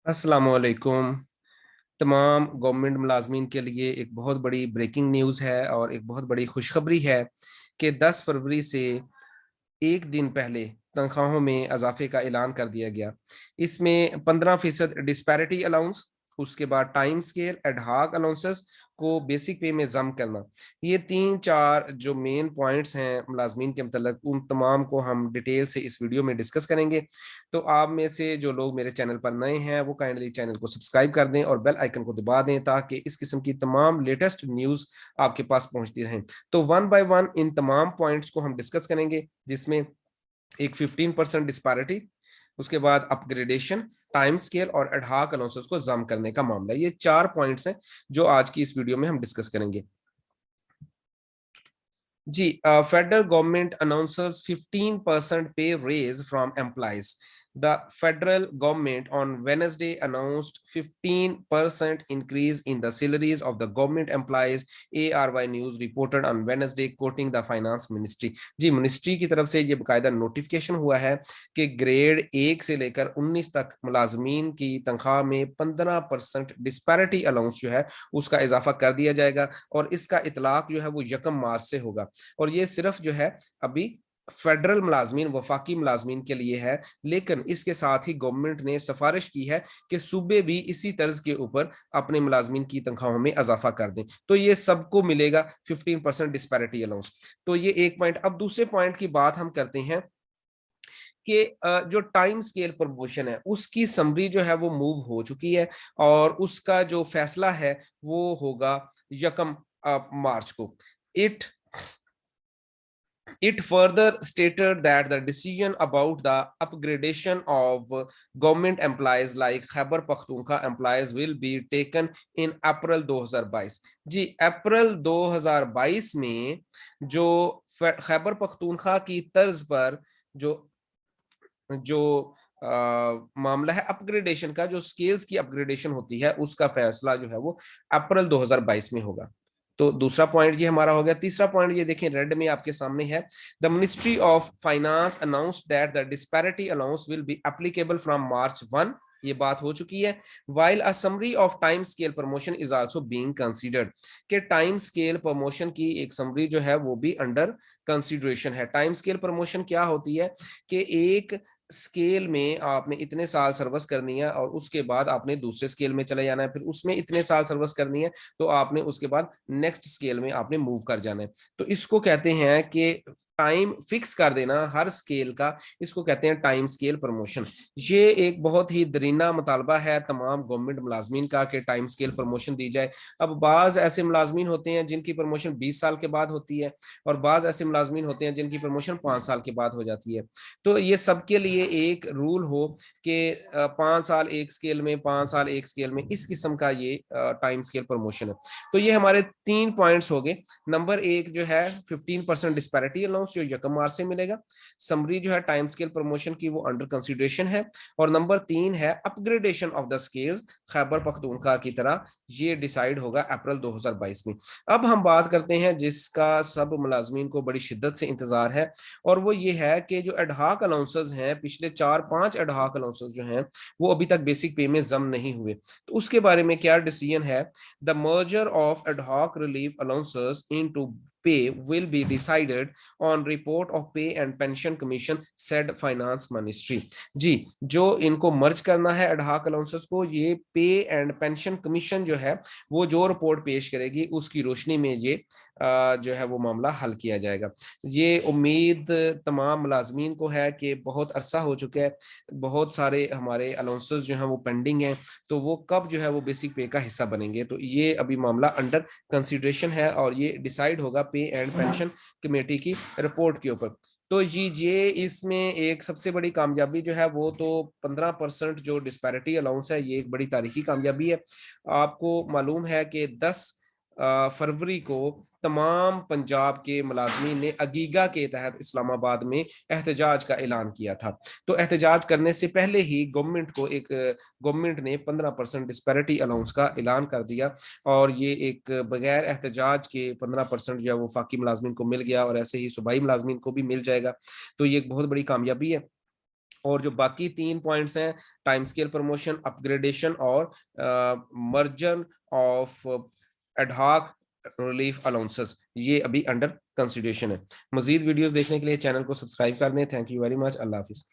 अस्सलामुअलैकुम। तमाम गवर्नमेंट मुलाजमीन के लिए एक बहुत बड़ी ब्रेकिंग न्यूज़ है और एक बहुत बड़ी खुशखबरी है कि 10 फरवरी से एक दिन पहले तनख्वाहों में इजाफे का ऐलान कर दिया गया। इसमें 15% डिस्पैरिटी अलाउंस, उसके बाद टाइम स्केल, एडहाक अलाउंसेस को बेसिक पे में जम करना, ये तीन चार जो मेन पॉइंट्स हैं मुलाजमीन के मतलब, उन तमाम को हम डिटेल से इस वीडियो में डिस्कस करेंगे। तो आप में से जो लोग मेरे चैनल पर नए हैं वो काइंडली चैनल को सब्सक्राइब कर दें और बेल आइकन को दबा दें ताकि इस किस्म की तमाम लेटेस्ट न्यूज़ आपके पास पहुंचती रहें। तो वन बाय वन इन तमाम पॉइंट्स को हम डिस्कस करेंगे, जिसमें एक 15% डिस्पैरिटी, उसके बाद अपग्रेडेशन, टाइम स्केल और एडहाक अलाउंसेस को जम करने का मामला। ये चार पॉइंट्स हैं जो आज की इस वीडियो में हम डिस्कस करेंगे। जी, federal government announces 15% pay raise from employees. The federal government on Wednesday announced 15% increase in the salaries of the government employees, ARY News reported on Wednesday, quoting the Finance Ministry। जी, ministry की तरफ से ये बाकायदा notification हुआ है कि grade 1 से लेकर 19 तक मुलाजमीन की तनख्वाह में 15% डिस्पैरिटी अलाउंस जो है उसका इजाफा कर दिया जाएगा और इसका इतलाक जो है वो 1 मार्च से होगा। और ये सिर्फ जो है अभी फेडरल मुलाजमीन, वफाकी मुलाजमीन के लिए है, लेकिन इसके साथ ही गवर्नमेंट ने सिफारिश की है कि सूबे भी इसी तर्ज के ऊपर अपने मुलाजमीन की तनख्वाहों में इजाफा कर दें, तो ये सबको मिलेगा 15% डिस्पैरिटी अलाउंस। तो ये एक पॉइंट। अब दूसरे पॉइंट की बात हम करते हैं कि जो टाइम स्केल प्रमोशन है उसकी समरी जो है वो मूव हो चुकी है और उसका जो फैसला है वो होगा 1 मार्च को। It It further stated that the decision about the upgradation of government employees like Khyber Pakhtunkhwa employees will be taken in April 2022। जी, अप्रैल 2022 में जो खैबर पख्तूनख्वा की तर्ज पर जो जो मामला है अपग्रेडेशन का, जो स्केल्स की अपग्रेडेशन होती है, उसका फैसला जो है वो अप्रैल 2022 में होगा। तो दूसरा पॉइंट ये हमारा हो गया। तीसरा पॉइंट ये देखें, रेड में आपके सामने है। The ministry of finance announced that the disparity allowance will be applicable from March 1। ये बात हो चुकी है। While a summary of time scale promotion is also being considered, कि टाइम स्केल प्रमोशन की एक समरी जो है वो भी अंडर कंसीडरेशन है। टाइम स्केल प्रमोशन क्या होती है कि एक स्केल में आपने इतने साल सर्विस करनी है और उसके बाद आपने दूसरे स्केल में चले जाना है, फिर उसमें इतने साल सर्विस करनी है तो आपने उसके बाद नेक्स्ट स्केल में आपने मूव कर जाना है। तो इसको कहते हैं कि टाइम फिक्स कर देना हर स्केल का, इसको कहते हैं टाइम स्केल प्रमोशन। ये एक बहुत ही दरीना मुतालबा है तमाम गवर्नमेंट मुलाजमीन का कि टाइम स्केल प्रमोशन दी जाए। अब बाज ऐसे मुलाजमीन होते हैं जिनकी प्रमोशन 20 साल के बाद होती है और बाज ऐसे मुलाजमीन होते हैं जिनकी प्रमोशन 5 साल के बाद हो जाती है। तो ये सबके लिए एक रूल हो कि 5 साल एक स्केल में, 5 साल एक स्केल में, इस किस्म का ये टाइम स्केल प्रमोशन है। तो ये हमारे 3 पॉइंट्स हो गए। नंबर 1 जो है 15% डिस्पैरिटी अलाउंस जो 1 मार्च से मिलेगा। समरी जो है टाइम स्केल प्रमोशन की वो अंडर कंसिडरेशन है। और नंबर 3 है upgradation of the scales Khyber Pakhtunkhwa की तरह, ये डिसाइड होगा अप्रैल 2022 में। अब हम बात करते हैं जिसका सब मुलाजमीन को बड़ी शिद्दत से इंतजार है, और वो ये है कि जो एडहाक अलाउंसेस हैं, पिछले 4-5 एडहाक अलाउंसेस जो हैं वो अभी तक बेसिक पे में जम नहीं हुए, तो उसके बारे में क्या डिसीजन है। The merger of ad hoc relief allowances into pay will be decided on report of pay and pension commission, said finance ministry। जी, जो इनको मर्ज करना है एडहाक अलाउंसेस को, ये पे एंड पेंशन कमीशन जो है वो जो रिपोर्ट पेश करेगी उसकी रोशनी में ये जो है वो मामला हल किया जाएगा। ये उम्मीद तमाम मुलाजमीन को है कि बहुत अरसा हो चुका है, बहुत सारे हमारे अलाउंसेस जो हैं वो पेंडिंग हैं, तो वो कब जो है वो बेसिक पे का हिस्सा बनेंगे। तो ये अभी मामला अंडर कंसिडरेशन है और ये डिसाइड होगा पे एंड पेंशन कमेटी की रिपोर्ट के ऊपर। तो जी, ये इसमें एक सबसे बड़ी कामयाबी जो है वो तो 15% जो डिस्पैरिटी अलाउंस है, ये एक बड़ी तारीखी कामयाबी है। आपको मालूम है कि 10 फरवरी को तमाम पंजाब के मुलाजमीन ने अगीगा के तहत इस्लामाबाद में एहतजाज का ऐलान किया था। तो एहतजाज करने से पहले ही गवर्नमेंट ने 15% डिस्पैरिटी अलाउंस का ऐलान कर दिया और ये एक बगैर एहतजाज के 15% जो है वो फाकी मुलाजमीन को मिल गया और ऐसे ही सूबाई मुलाजमीन को भी मिल जाएगा। तो ये एक बहुत बड़ी कामयाबी है। और जो बाकी 3 पॉइंट्स हैं, टाइम स्केल प्रमोशन, अपग्रेडेशन और मर्जन ऑफ एडहॉक रिलीफ अलाउंसेस, ये अभी अंडर कंसिडरेशन है। मजीद वीडियोस देखने के लिए चैनल को सब्सक्राइब कर दें। Thank you very much. Allah Hafiz.